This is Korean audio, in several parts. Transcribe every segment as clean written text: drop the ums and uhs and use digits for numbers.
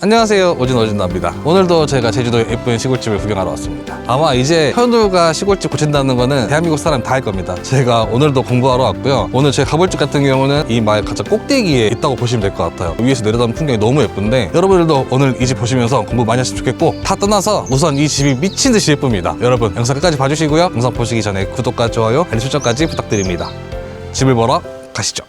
안녕하세요, 오진오진나입니다. 오늘도 제가 제주도의 예쁜 시골집을 구경하러 왔습니다. 아마 이제 현우가 시골집 고친다는 거는 대한민국 사람 다 할 겁니다. 제가 오늘도 공부하러 왔고요. 오늘 제가 가볼 집 같은 경우는 이 마을 가장 꼭대기에 있다고 보시면 될 것 같아요. 위에서 내려다보는 풍경이 너무 예쁜데 여러분들도 오늘 이 집 보시면서 공부 많이 하시면 좋겠고, 다 떠나서 우선 이 집이 미친 듯이 예쁩니다. 여러분 영상 끝까지 봐주시고요. 영상 보시기 전에 구독과 좋아요, 알림 설정까지 부탁드립니다. 집을 보러 가시죠.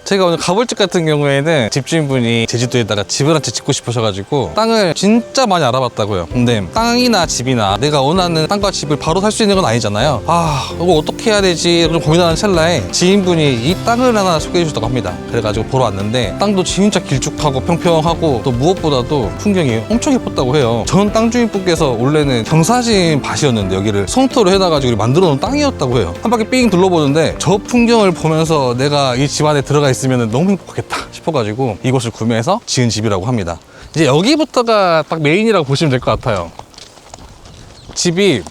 제가 오늘 가볼 집 같은 경우에는 집주인분이 제주도에다가 집을 한 채 짓고 싶으셔가지고 땅을 진짜 많이 알아봤다고요. 근데 땅이나 집이나 내가 원하는 땅과 집을 바로 살 수 있는 건 아니잖아요. 이거 어떻게 해야 되지 좀 고민하는 찰나에 지인분이 이 땅을 하나 소개해 주셨다고 합니다. 그래가지고 보러 왔는데 땅도 진짜 길쭉하고 평평하고 또 무엇보다도 풍경이 엄청 예뻤다고 해요. 전 땅 주인분께서 원래는 경사진 밭이었는데 여기를 성토로 해놔가지고 만들어 놓은 땅이었다고 해요. 한 바퀴 삥 둘러보는데 저 풍경을 보면서 내가 이 집 안에 들어가 있으면 너무 행복하겠다 싶어가지고 이곳을 구매해서 지은 집이라고 합니다. 이제 여기부터가 딱 메인이라고 보시면 될 것 같아요. 집이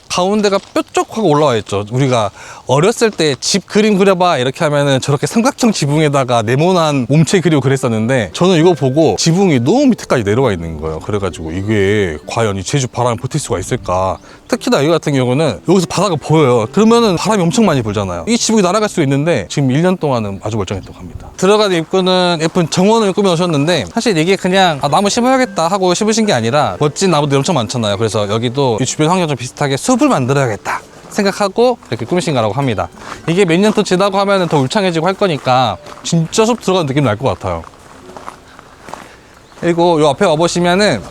가운데가 뾰족하고 올라와 있죠. 우리가 어렸을 때 집 그림 그려봐 이렇게 하면은 저렇게 삼각형 지붕에다가 네모난 몸체 그리고 그랬었는데, 저는 이거 보고 지붕이 너무 밑에까지 내려와 있는 거예요. 그래가지고 이게 과연 이 제주 바람을 버틸 수가 있을까. 특히나 여기 같은 경우는 여기서 바다가 보여요. 그러면은 바람이 엄청 많이 불잖아요. 이 지붕이 날아갈 수 있는데 지금 1년 동안은 아주 멀쩡했다고 합니다. 들어가는 입구는 예쁜 정원을 꾸며 놓으셨는데, 사실 이게 그냥 나무 심어야겠다 하고 심으신 게 아니라 멋진 나무들이 엄청 많잖아요. 그래서 여기도 이 주변 환경 좀 비슷하게 숲을 만들어야겠다 생각하고 이렇게 꾸미신 거라고 합니다. 이게 몇 년 더 지나고 하면 더 울창해지고 할 거니까 진짜 숲 들어가는 느낌 날 것 같아요. 그리고 요 앞에 와보시면은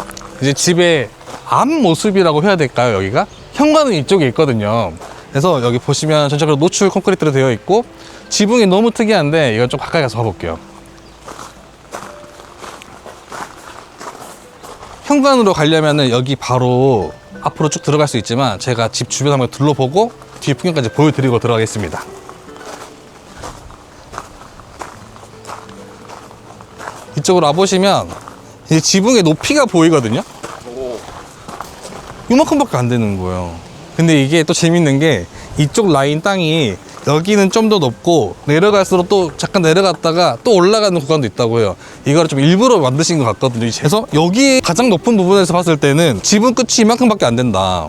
이제 집의 앞모습이라고 해야 될까요? 여기가 현관은 이쪽에 있거든요. 그래서 여기 보시면 전체적으로 노출 콘크리트로 되어 있고 지붕이 너무 특이한데 이건 좀 가까이 가서 봐볼게요. 현관으로 가려면은 여기 바로 앞으로 쭉 들어갈 수 있지만 제가 집 주변 한번 둘러보고 뒤에 풍경까지 보여드리고 들어가겠습니다. 이쪽으로 와보시면 이제 지붕의 높이가 보이거든요. 이만큼밖에 안 되는 거예요. 근데 이게 또 재밌는 게 이쪽 라인 땅이 여기는 좀 더 높고 내려갈수록 또 잠깐 내려갔다가 또 올라가는 구간도 있다고 해요. 이거를 좀 일부러 만드신 것 같거든요. 그래서 여기 가장 높은 부분에서 봤을 때는 지붕 끝이 이만큼밖에 안 된다.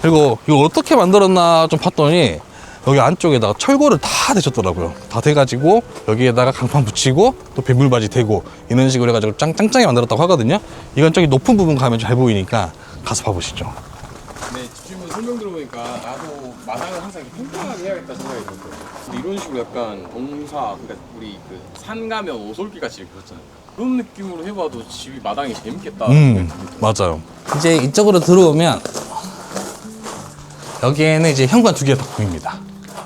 그리고 이거 어떻게 만들었나 좀 봤더니 여기 안쪽에다가 철골을 다 대셨더라고요. 다 돼가지고 여기에다가 강판 붙이고 또 배물바지 대고 이런 식으로 해가지고 짱짱하게 만들었다고 하거든요. 이건 저기 높은 부분 가면 잘 보이니까 가서 봐보시죠. 네, 집주인분 설명 들어보니까 나도 마당을 항상 이렇게 평평하게 해야겠다 생각이 들었어요. 근데 이런 식으로 약간 동사, 그러니까 우리 그 산 가면 오솔길 같이 이렇게 그렇잖아요. 그런 느낌으로 해봐도 집이 마당이 재밌겠다. 맞아요. 이제 이쪽으로 들어오면 여기에는 이제 현관 두 개가 딱 보입니다.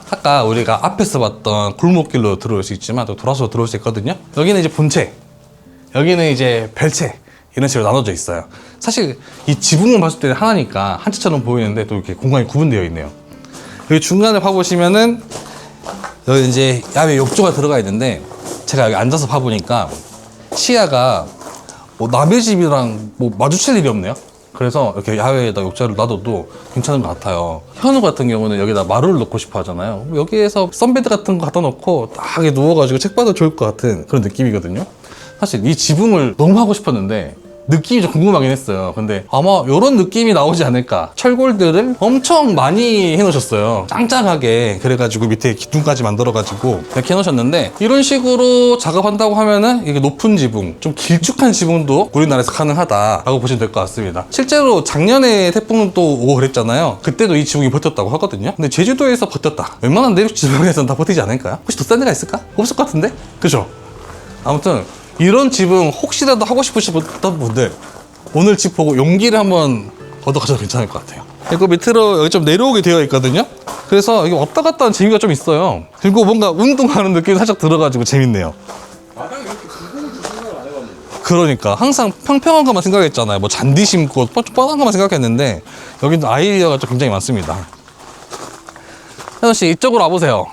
아까 우리가 앞에서 봤던 골목길로 들어올 수 있지만 또 돌아서 들어올 수 있거든요. 여기는 이제 본체, 여기는 이제 별채, 이런 식으로 나눠져 있어요. 사실 이 지붕만 봤을 때는 하나니까 한 채처럼 보이는데 또 이렇게 공간이 구분되어 있네요. 여기 중간에 봐보시면은 여기 이제 야외 욕조가 들어가 있는데, 제가 여기 앉아서 봐보니까 시야가 뭐 남의 집이랑 뭐 마주칠 일이 없네요. 그래서 이렇게 야외에다 욕조를 놔둬도 괜찮은 것 같아요. 현우 같은 경우는 여기다 마루를 넣고 싶어 하잖아요. 여기에서 선베드 같은 거 갖다 놓고 딱 누워가지고 책 봐도 좋을 것 같은 그런 느낌이거든요. 사실 이 지붕을 너무 하고 싶었는데 느낌이 좀 궁금하긴 했어요. 근데 아마 이런 느낌이 나오지 않을까. 철골들을 엄청 많이 해놓으셨어요. 짱짱하게. 그래가지고 밑에 기둥까지 만들어가지고 이렇게 해놓으셨는데, 이런 식으로 작업한다고 하면은 이게 높은 지붕, 좀 길쭉한 지붕도 우리나라에서 가능하다라고 보시면 될 것 같습니다. 실제로 작년에 태풍도 오고 그랬잖아요. 그때도 이 지붕이 버텼다고 하거든요. 근데 제주도에서 버텼다. 웬만한 내륙 지붕에서는 다 버티지 않을까요? 혹시 더 싼 데가 있을까? 없을 것 같은데? 그죠? 아무튼 이런 집은 혹시라도 하고 싶으셨던 분들 오늘 집 보고 용기를 한번 얻어가셔도 괜찮을 것 같아요. 그리고 밑으로 여기 좀 내려오게 되어 있거든요. 그래서 여기 왔다 갔다 하는 재미가 좀 있어요. 그리고 뭔가 운동하는 느낌이 살짝 들어가지고 재밌네요. 마당에 이렇게 굵은 생각을 안 해봤는데. 그러니까 항상 평평한 것만 생각했잖아요. 뭐 잔디 심고 뻔한 것만 생각했는데 여기는 아이디어가 좀 굉장히 많습니다. 현우씨 이쪽으로 와보세요.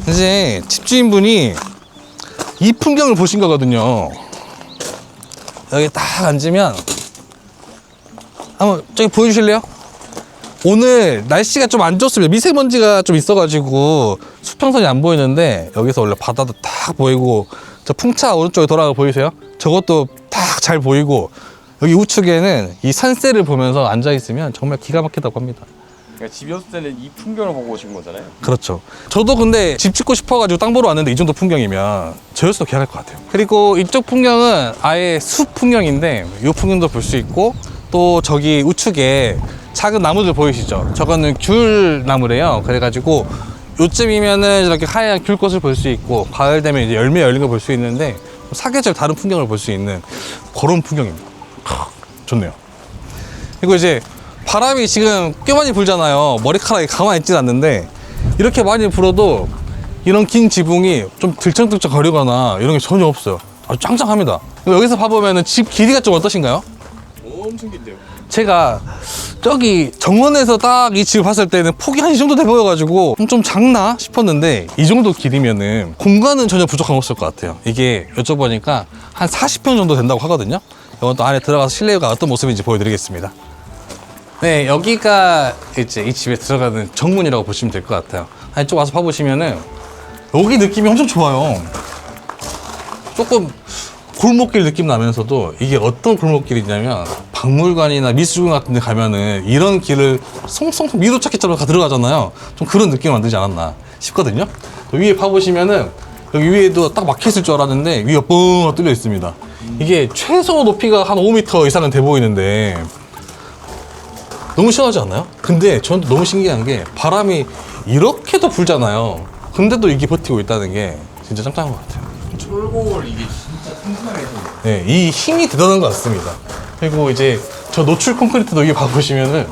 이제 집주인분이 이 풍경을 보신 거거든요. 여기 딱 앉으면 한번 저기 보여주실래요? 오늘 날씨가 좀 안 좋습니다. 미세먼지가 좀 있어가지고 수평선이 안 보이는데 여기서 원래 바다도 딱 보이고 저 풍차 오른쪽에 돌아가 보이세요? 저것도 딱 잘 보이고 여기 우측에는 이 산세를 보면서 앉아 있으면 정말 기가 막히다고 합니다. 그러니까 집이었을 때는 이 풍경을 보고 오신 거잖아요. 그렇죠. 저도 근데 집 짓고 싶어가지고 땅 보러 왔는데 이 정도 풍경이면 저였어도 기억할 것 같아요. 그리고 이쪽 풍경은 아예 숲 풍경인데 이 풍경도 볼 수 있고 또 저기 우측에 작은 나무들 보이시죠? 저거는 귤 나무래요. 그래가지고 요쯤이면은 이렇게 하얀 귤꽃을 볼 수 있고 가을 되면 이제 열매 열린 걸 볼 수 있는데 사계절 다른 풍경을 볼 수 있는 그런 풍경입니다. 좋네요. 그리고 이제 바람이 지금 꽤 많이 불잖아요. 머리카락이 가만히 있진 않는데 이렇게 많이 불어도 이런 긴 지붕이 좀 들쩍들쩍 거리거나 이런 게 전혀 없어요. 아주 짱짱합니다. 여기서 봐보면 집 길이가 좀 어떠신가요? 엄청 긴데요. 제가 저기 정원에서 딱 이 집을 봤을 때는 폭이 한 이 정도 돼 보여가지고 좀 작나 싶었는데 이 정도 길이면은 공간은 전혀 부족함 없을 것 같아요. 이게 여쭤보니까 한 40평 정도 된다고 하거든요. 이건 또 안에 들어가서 실내가 어떤 모습인지 보여드리겠습니다. 네, 여기가 이제 이 집에 들어가는 정문이라고 보시면 될 것 같아요. 이쪽 와서 봐보시면은 여기 느낌이 엄청 좋아요. 조금 골목길 느낌 나면서도 이게 어떤 골목길이냐면 박물관이나 미술관 같은 데 가면은 이런 길을 송송 미로찾기처럼 다 들어가잖아요. 좀 그런 느낌을 만들지 않았나 싶거든요. 위에 봐보시면은 여기 위에도 딱 막혀있을 줄 알았는데 위가 뻥 뚫려 있습니다. 이게 최소 높이가 한 5m 이상은 돼 보이는데 너무 시원하지 않나요? 근데 저는 너무 신기한 게 바람이 이렇게도 불잖아요. 근데도 이게 버티고 있다는 게 진짜 짱짱한 것 같아요. 철골 이게 진짜 튼튼하게 해서. 네, 이 힘이 대단한 것 같습니다. 그리고 이제 저 노출 콘크리트도 여기 봐보시면은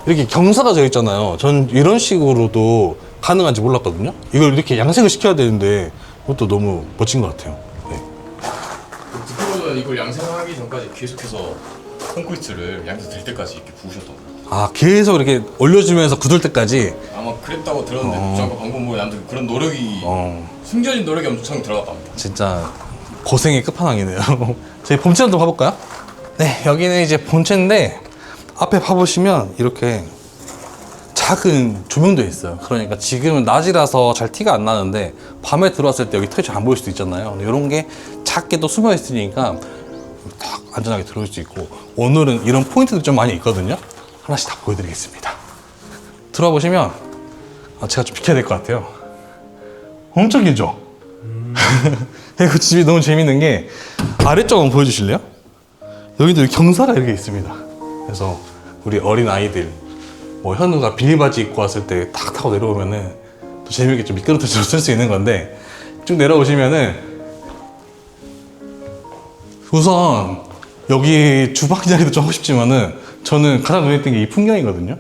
이렇게 경사가 져 있잖아요. 전 이런 식으로도 가능한지 몰랐거든요. 이걸 이렇게 양생을 시켜야 되는데 그것도 너무 멋진 것 같아요. 네. 듣기로는 이걸 양생하기 전까지 계속해서 콘크리트를 양에서 될 때까지 이렇게 부으셨던 거예요. 아, 계속 이렇게 올려주면서 굳을 때까지. 아마 그랬다고 들었는데 부장과 방법모에 남들 그런 노력이 숨겨진 노력이 엄청 들어갔답니다. 진짜 고생의 끝판왕이네요. 저희 본체 한번 봐볼까요? 네, 여기는 이제 본체인데 앞에 봐보시면 이렇게 작은 조명도 있어요. 그러니까 지금은 낮이라서 잘 티가 안 나는데 밤에 들어왔을 때 여기 터치 안 보일 수도 있잖아요. 이런 게 작게 또 숨어 있으니까 딱 안전하게 들어올 수 있고 오늘은 이런 포인트도 좀 많이 있거든요. 하나씩 다 보여드리겠습니다. 들어와 보시면 제가 좀 비켜야 될 것 같아요. 엄청 길죠? 그리고 집이 너무 재밌는 게 아래쪽 한번 보여주실래요? 여기도 경사가 이렇게 있습니다. 그래서 우리 어린 아이들 뭐 현우가 비닐바지 입고 왔을 때 탁 타고 내려오면은 또 재밌게 좀 미끄럼틀처럼 쓸 수 있는 건데 쭉 내려오시면은 우선 여기 주방 자리도 좀 하고 싶지만은 저는 가장 눈에 띈 게 이 풍경이거든요.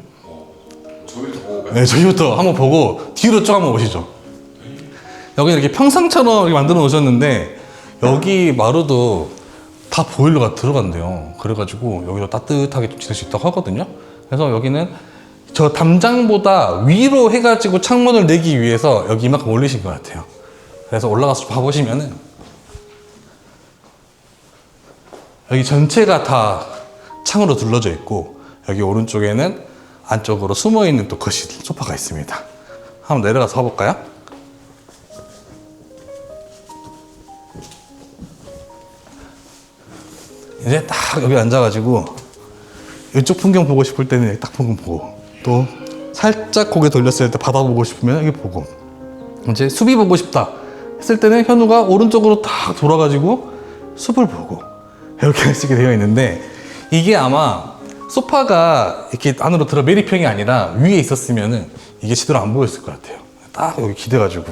저기부터 보고 가요. 네, 저기부터 한번 보고 뒤로 쭉 한번 오시죠. 여기 이렇게 평상처럼 이렇게 만들어 놓으셨는데 여기 마루도 다 보일러가 들어간대요. 그래가지고 여기도 따뜻하게 좀 지낼 수 있다고 하거든요. 그래서 여기는 저 담장보다 위로 해가지고 창문을 내기 위해서 여기 이만큼 올리신 것 같아요. 그래서 올라가서 봐보시면은 여기 전체가 다 창으로 둘러져 있고 여기 오른쪽에는 안쪽으로 숨어있는 또 거실 소파가 있습니다. 한번 내려가서 봐볼까요? 이제 딱 여기 앉아가지고 이쪽 풍경 보고 싶을 때는 딱 풍경 보고 또 살짝 고개 돌렸을 때 바다 보고 싶으면 여기 보고 이제 숲이 보고 싶다 했을 때는 현우가 오른쪽으로 딱 돌아가지고 숲을 보고 이렇게 할 수 있게 되어 있는데 이게 아마 소파가 이렇게 안으로 들어 메리평이 아니라 위에 있었으면은 이게 제대로 안 보였을 것 같아요. 딱 여기 기대가지고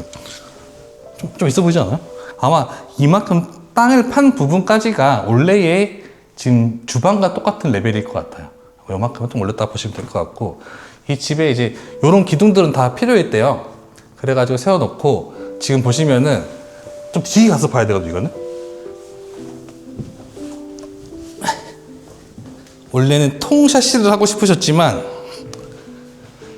좀 있어 보이지 않아요? 아마 이만큼 땅을 판 부분까지가 원래의 지금 주방과 똑같은 레벨일 것 같아요. 요만큼은 좀 올렸다 보시면 될 것 같고 이 집에 이제 요런 기둥들은 다 필요했대요. 그래가지고 세워놓고 지금 보시면은 좀 뒤에 가서 봐야 되거든요. 이거는 원래는 통샤시를 하고 싶으셨지만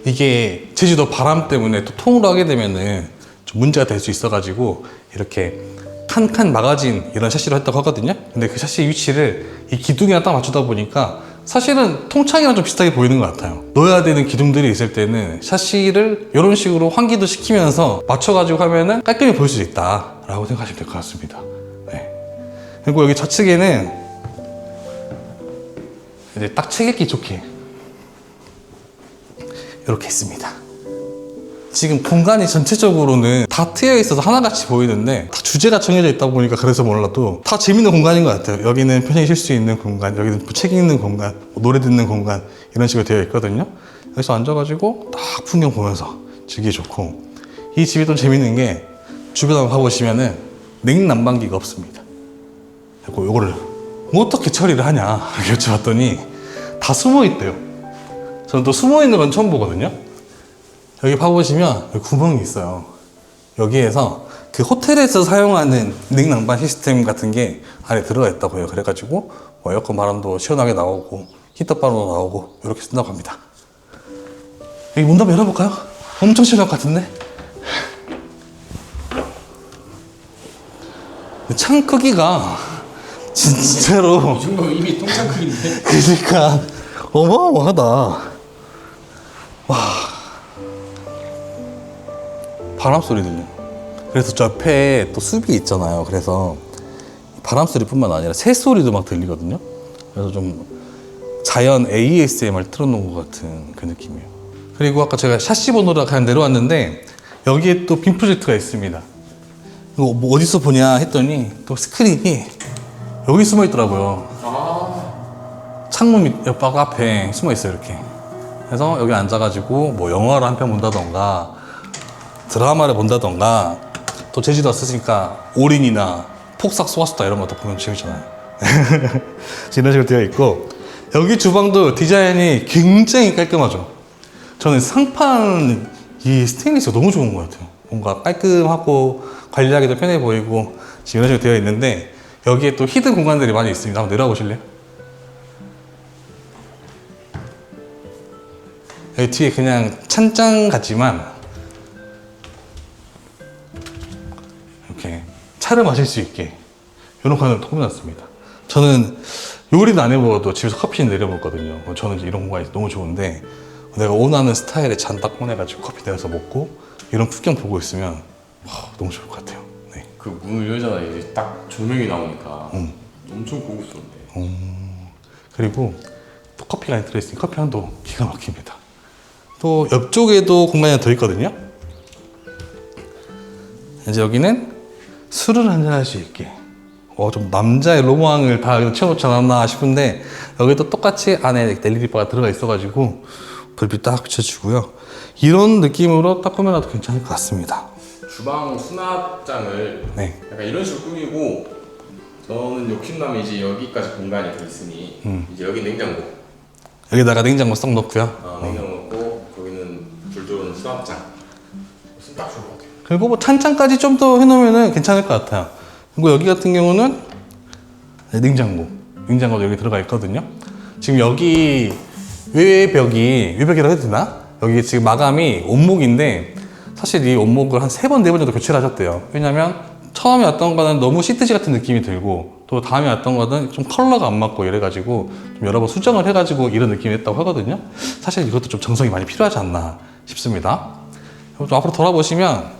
이게 제주도 바람 때문에 또 통으로 하게 되면은 좀 문제가 될 수 있어가지고 이렇게 칸칸 막아진 이런 샤시로 했다고 하거든요. 근데 그 샤시 위치를 이 기둥이랑 딱 맞추다 보니까 사실은 통창이랑 좀 비슷하게 보이는 것 같아요. 넣어야 되는 기둥들이 있을 때는 샤시를 이런 식으로 환기도 시키면서 맞춰가지고 하면은 깔끔히 보일 수 있다 라고 생각하시면 될 것 같습니다. 네. 그리고 여기 좌측에는 이제 딱 책 읽기 좋게 이렇게 있습니다. 지금 공간이 전체적으로는 다 트여 있어서 하나같이 보이는데 다 주제가 정해져 있다 보니까 그래서 몰라도 다 재밌는 공간인 것 같아요. 여기는 편히 쉴 수 있는 공간, 여기는 책 읽는 공간, 노래 듣는 공간 이런 식으로 되어 있거든요. 여기서 앉아가지고 딱 풍경 보면서 즐기기 좋고, 이 집이 또 재밌는 게 주변 한번 가보시면은 냉난방기가 없습니다. 그리고 이거를 뭐 어떻게 처리를 하냐 이렇게 여쭤봤더니 다 숨어 있대요. 저는 또 숨어 있는 건 처음 보거든요. 여기 봐보시면 여기 구멍이 있어요. 여기에서 그 호텔에서 사용하는 냉난방 시스템 같은 게 안에 들어가 있다고 해요. 그래가지고 뭐 에어컨 바람도 시원하게 나오고 히터 바람도 나오고 이렇게 쓴다고 합니다. 여기 문 한번 열어볼까요? 엄청 시원할 것 같은데? 창 크기가 진짜로 이 정도면 이미 통창 크기인데? 그러니까 어마어마하다. 와, 바람 소리 들려. 그래서 저 옆에 또 숲이 있잖아요. 그래서 바람 소리뿐만 아니라 새 소리도 막 들리거든요. 그래서 좀 자연 ASMR 틀어놓은 것 같은 그 느낌이에요. 그리고 아까 제가 샤시 보느라 그냥 내려왔는데 여기에 또 빔 프로젝트가 있습니다. 이거 뭐 어디서 보냐 했더니 또 스크린이 여기 숨어 있더라고요. 창문 밑 옆 앞에 숨어 있어요. 이렇게. 그래서 여기 앉아가지고 뭐 영화를 한 편 본다던가 드라마를 본다던가, 또 제주도 왔으니까 올인이나 폭삭 소가수다 이런 것도 보면 재밌잖아요. 이런 식으로 되어 있고, 여기 주방도 디자인이 굉장히 깔끔하죠. 저는 상판 이 스테인리스가 너무 좋은 것 같아요. 뭔가 깔끔하고 관리하기도 편해 보이고 지금 이런 식으로 되어 있는데, 여기에 또 히든 공간들이 많이 있습니다. 한번 내려와 보실래요? 여기 뒤에 그냥 찬장 같지만 이렇게 차를 마실 수 있게 이런 공간을 꾸며놨습니다. 저는 요리는 안 해먹어도 집에서 커피는 내려 먹거든요. 저는 이제 이런 공간이 너무 좋은데, 내가 원하는 스타일의 잔 딱 꺼내가지고 커피 내려서 먹고 이런 풍경 보고 있으면 너무 좋을 것 같아요. 네. 그 문을 열잖아. 이제 딱 조명이 나오니까 엄청 고급스러운데. 그리고 또 커피가 안에 들어있으니 커피 향도 기가 막힙니다. 또 옆쪽에도 공간이 더 있거든요. 이제 여기는 술을 한잔할 수 있게, 좀 남자의 로망을 다 채워놓지 않았나 싶은데, 여기도 똑같이 안에 LED바가 들어가 있어가지고 불빛 딱 비춰주고요. 이런 느낌으로 딱 꾸며놔도 괜찮을 것 같습니다. 주방 수납장을 네. 약간 이런 식으로 꾸미고, 저는 욕심나면 이제 여기까지 공간이 돼 있으니 이제 여기 냉장고. 여기다가 냉장고 쏙 넣고요. 냉장고 넣고, 거기는 불 들어오는 수납장. 무슨 딱 좋은 것 같아요. 그리고 뭐 찬장까지 좀 더 해놓으면 괜찮을 것 같아요. 그리고 여기 같은 경우는 냉장고도 여기 들어가 있거든요. 지금 여기 외벽이라고 해도 되나? 여기 지금 마감이 원목인데, 사실 이 원목을 한 3번, 4번 정도 교체를 하셨대요. 왜냐면 처음에 왔던 거는 너무 시트지 같은 느낌이 들고, 또 다음에 왔던 거는 좀 컬러가 안 맞고 이래가지고 좀 여러 번 수정을 해가지고 이런 느낌이 됐다고 하거든요. 사실 이것도 좀 정성이 많이 필요하지 않나 싶습니다. 좀 앞으로 돌아보시면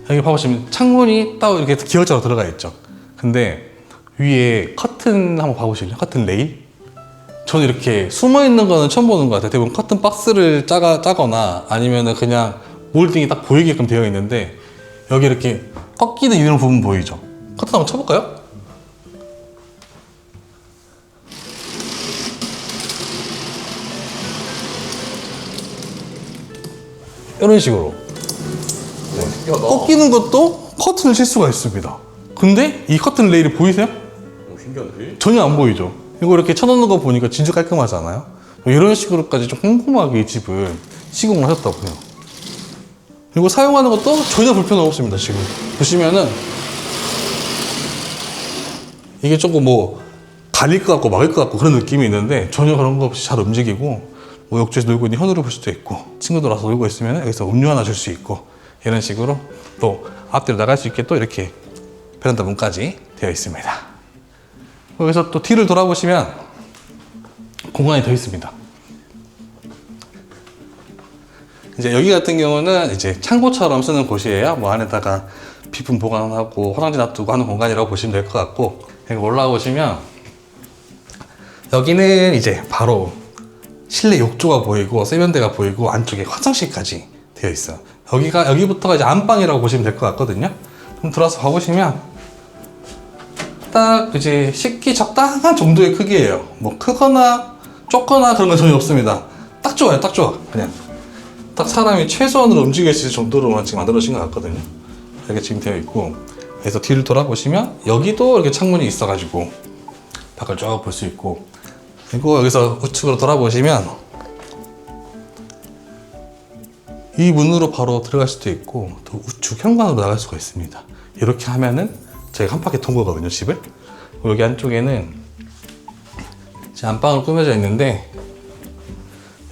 여기 봐보시면 창문이 딱 이렇게 기역자로 들어가 있죠. 근데 위에 커튼 한번 봐보실래요? 커튼 레일? 저는 이렇게 숨어 있는 거는 처음 보는 것 같아요. 대부분 커튼 박스를 짜거나 아니면은 그냥 몰딩이 딱 보이게끔 되어 있는데, 여기 이렇게 꺾이는 이런 부분 보이죠? 커튼 한번 쳐볼까요? 이런 식으로 꺾이는 것도 커튼을 칠 수가 있습니다. 근데 이 커튼 레일이 보이세요? 신기한데? 전혀 안 보이죠? 이거 이렇게 쳐놓는 거 보니까 진짜 깔끔하지 않아요? 이런 식으로까지 좀 꼼꼼하게 이 집을 시공을 하셨다고 해요. 그리고 사용하는 것도 전혀 불편함 없습니다. 지금 보시면은 이게 조금 뭐 가릴 것 같고 막을 것 같고 그런 느낌이 있는데, 전혀 그런 거 없이 잘 움직이고, 뭐 욕조에서 놀고 있는 현우를 볼 수도 있고, 친구들 와서 놀고 있으면 여기서 음료 하나 줄 수 있고, 이런 식으로 또 앞뒤로 나갈 수 있게 또 이렇게 베란다 문까지 되어 있습니다. 여기서 또 뒤를 돌아보시면 공간이 더 있습니다. 이제 여기 같은 경우는 이제 창고처럼 쓰는 곳이에요. 뭐 안에다가 비품 보관하고 화장지 놔두고 하는 공간이라고 보시면 될 것 같고, 여기 올라오시면 여기는 이제 바로 실내 욕조가 보이고 세면대가 보이고 안쪽에 화장실까지 되어 있어요. 여기부터가 이제 안방이라고 보시면 될 것 같거든요. 좀 들어와서 봐보시면 딱 이제 씻기 적당한 정도의 크기예요. 뭐 크거나 좁거나 그런 건 전혀 없습니다. 딱 좋아요, 딱 좋아. 그냥 딱 사람이 최소한으로 움직일 수 있을 정도로만 지금 만들어진 것 같거든요. 이렇게 지금 되어 있고, 그래서 뒤를 돌아보시면 여기도 이렇게 창문이 있어가지고 밖을 쭉 볼 수 있고, 그리고 여기서 우측으로 돌아보시면 이 문으로 바로 들어갈 수도 있고 또 우측 현관으로 나갈 수가 있습니다. 이렇게 하면은 저희가 한 바퀴 통과거든요, 집을. 여기 안쪽에는 제 안방으로 꾸며져 있는데,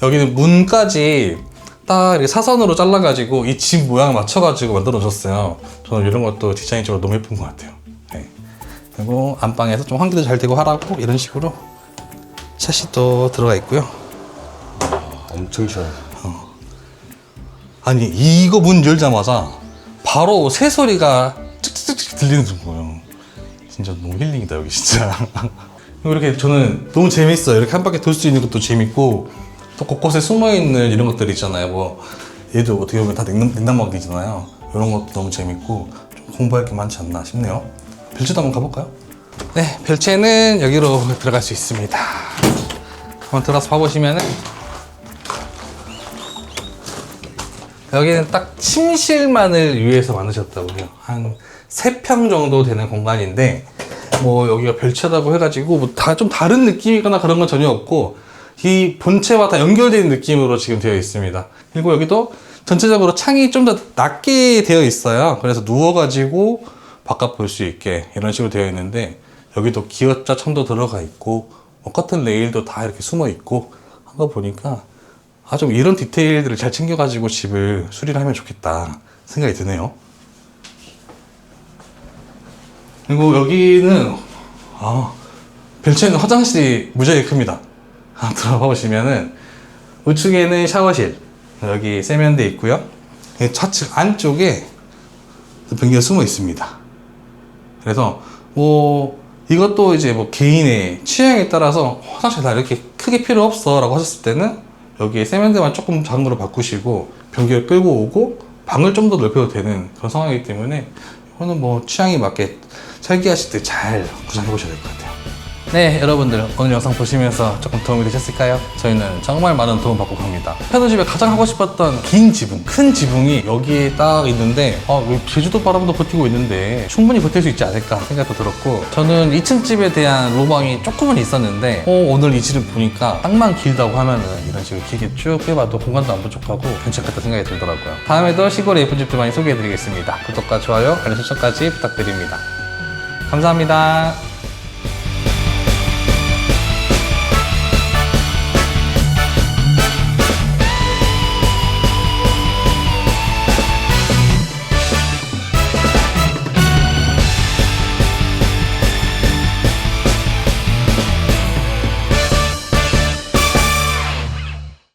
여기는 문까지 딱 이렇게 사선으로 잘라가지고 이 집 모양 맞춰가지고 만들어줬어요. 저는 이런 것도 디자인적으로 너무 예쁜 것 같아요. 네. 그리고 안방에서 좀 환기도 잘 되고 하라고 이런 식으로 샤시도 들어가 있고요. 엄청 시원해. 아니, 이거 문 열자마자 바로 새소리가 찍찍찍 들리는 거예요. 진짜 너무 힐링이다, 여기 진짜. 이렇게 저는 너무 재밌어요. 이렇게 한 바퀴 돌 수 있는 것도 재밌고, 또 곳곳에 숨어있는 이런 것들 있잖아요. 뭐 얘도 어떻게 보면 다 냉난방이잖아요. 이런 것도 너무 재밌고 좀 공부할 게 많지 않나 싶네요. 별채도 한번 가볼까요? 네, 별채는 여기로 들어갈 수 있습니다. 한번 들어가서 봐보시면은 여기는 딱 침실만을 위해서 만드셨다고 해요. 한 3평 정도 되는 공간인데, 뭐 여기가 별채라고 해가지고 뭐 다 좀 다른 느낌이거나 그런 건 전혀 없고, 이 본체와 다 연결된 느낌으로 지금 되어 있습니다. 그리고 여기도 전체적으로 창이 좀 더 낮게 되어 있어요. 그래서 누워가지고 바깥 볼 수 있게 이런 식으로 되어 있는데, 여기도 기역자 창도 들어가 있고 뭐 커튼 레일도 다 이렇게 숨어 있고 한 거 보니까 좀 이런 디테일들을 잘 챙겨가지고 집을 수리를 하면 좋겠다 생각이 드네요. 그리고 여기는 별채는 화장실이 무지하게 큽니다. 들어가 보시면은 우측에는 샤워실, 여기 세면대 있고요. 좌측 안쪽에 변기가 숨어 있습니다. 그래서 뭐 이것도 이제 뭐 개인의 취향에 따라서 화장실 다 이렇게 크게 필요 없어 라고 하셨을 때는 여기에 세면대만 조금 작은 거로 바꾸시고 변기를 끌고 오고 방을 좀 더 넓혀도 되는 그런 상황이기 때문에 이거는 뭐 취향에 맞게 설계하실 때 잘 구성해 보셔야 될 것 같아요. 네, 여러분들 오늘 영상 보시면서 조금 도움이 되셨을까요? 저희는 정말 많은 도움 받고 갑니다. 현우집에 가장 하고 싶었던 긴 지붕, 큰 지붕이 여기에 딱 있는데 왜 제주도 바람도 버티고 있는데 충분히 버틸 수 있지 않을까 생각도 들었고, 저는 2층 집에 대한 로망이 조금은 있었는데 오늘 이 집을 보니까 땅만 길다고 하면은 이런 식으로 길게 쭉 빼봐도 공간도 안 부족하고 괜찮겠다 생각이 들더라고요. 다음에도 시골의 예쁜 집들 많이 소개해드리겠습니다. 구독과 좋아요, 알림 설정까지 부탁드립니다. 감사합니다.